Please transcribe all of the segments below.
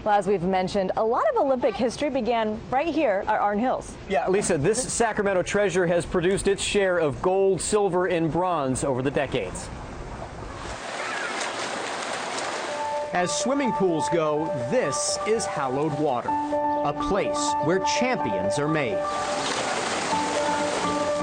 Well, as we've mentioned, a lot of Olympic history began right here at Arden Hills. Yeah, Lisa, this Sacramento treasure has produced its share of gold, silver, and bronze over the decades. As swimming pools go, this is hallowed water, a place where champions are made.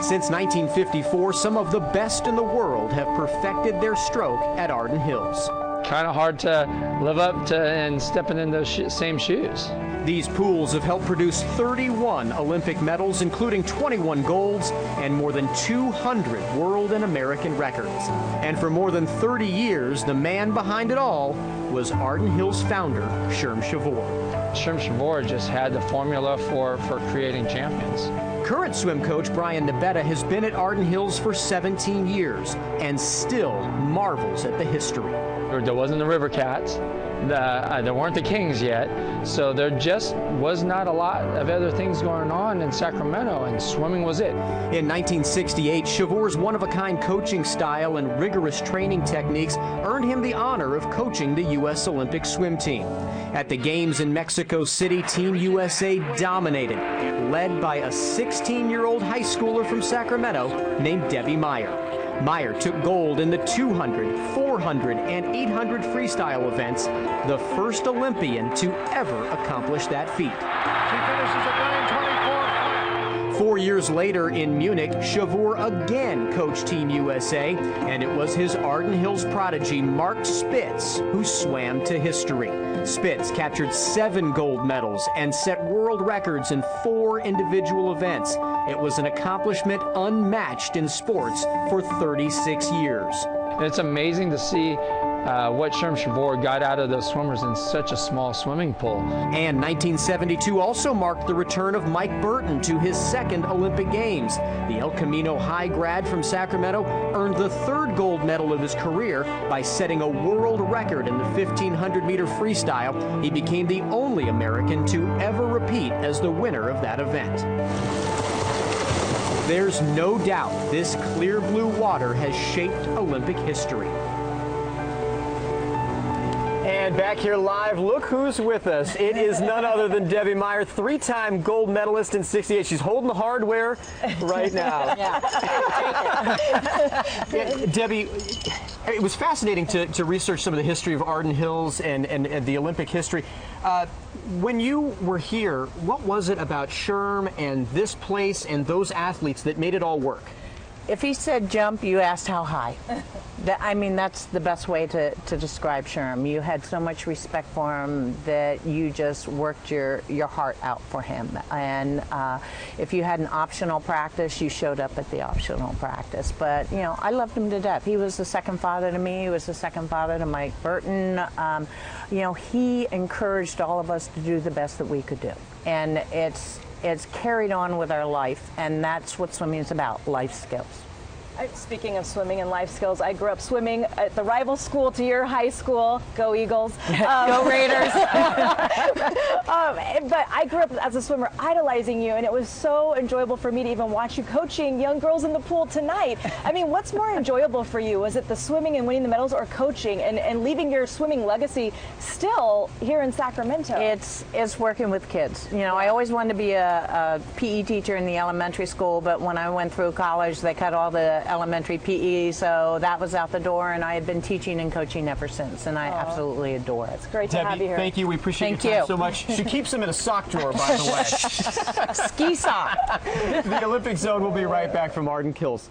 Since 1954, some of the best in the world have perfected their stroke at Arden Hills. Kind of hard to live up to and stepping in those same shoes. These pools have helped produce 31 Olympic medals, including 21 golds and more than 200 world and American records. And for more than 30 years, the man behind it all was Arden Hills founder, Sherm Shavor. Sherm Shavor just had the formula for creating champions. Current swim coach Brian Nabetta has been at Arden Hills for 17 years and still marvels at the history. There wasn't the River Cats, there weren't the Kings yet, so there just was not a lot of other things going on in Sacramento, and swimming was it. In 1968, Shavor's one-of-a-kind coaching style and rigorous training techniques earned him the honor of coaching the U.S. Olympic swim team. At the Games in Mexico City, Team USA dominated, led by a 16-year-old high schooler from Sacramento named Debbie Meyer. Meyer took gold in the 200, 400, and 800 freestyle events, the first Olympian to ever accomplish that feat. She finishes at 9:24. 4 years later in Munich, Shavor again coached Team USA, and it was his Arden Hills prodigy, Mark Spitz, who swam to history. Spitz captured 7 gold medals and set world records in 4 individual events. It was an accomplishment unmatched in sports for 36 years. And it's amazing to see what Sherm Shavor got out of those swimmers in such a small swimming pool. And 1972 also marked the return of Mike Burton to his second Olympic Games. The El Camino High grad from Sacramento earned the 3rd gold medal of his career by setting a world record in the 1,500-meter freestyle. He became the only American to ever repeat as the winner of that event. There's no doubt this clear blue water has shaped Olympic history. And back here live, look who's with us. It is none other than Debbie Meyer, 3-time gold medalist in '68. She's holding the hardware right now. Yeah, Debbie, it was fascinating to research some of the history of Arden Hills and the Olympic history. When you were here, what was it about Sherm and this place and those athletes that made it all work? If he said jump, you asked how high. I mean, that's the best way to describe Sherm. You had so much respect for him that you just worked your heart out for him. And if you had an optional practice, you showed up at the optional practice. But, you know, I loved him to death. He was the second father to me. He was the second father to Mike Burton. You know, he encouraged all of us to do the best that we could do. And it's carried on with our life, and that's what swimming is about, life skills. Speaking of swimming and life skills, I grew up swimming at the rival school to your high school. Go Eagles. Go Raiders. But I grew up as a swimmer idolizing you, and it was so enjoyable for me to even watch you coaching young girls in the pool tonight. I mean, what's more enjoyable for you? Was it the swimming and winning the medals, or coaching and leaving your swimming legacy still here in Sacramento? It's working with kids. You know, I always wanted to be a PE teacher in the elementary school, but when I went through college, they cut all the elementary PE, so that was out the door, and I had been teaching and coaching ever since, and I absolutely adore it. It's great to have you here. Thank you. We appreciate your time so much. She keeps them in a sock drawer, by the way. Ski sock. The Olympic Zone will be right back from Arden Hills.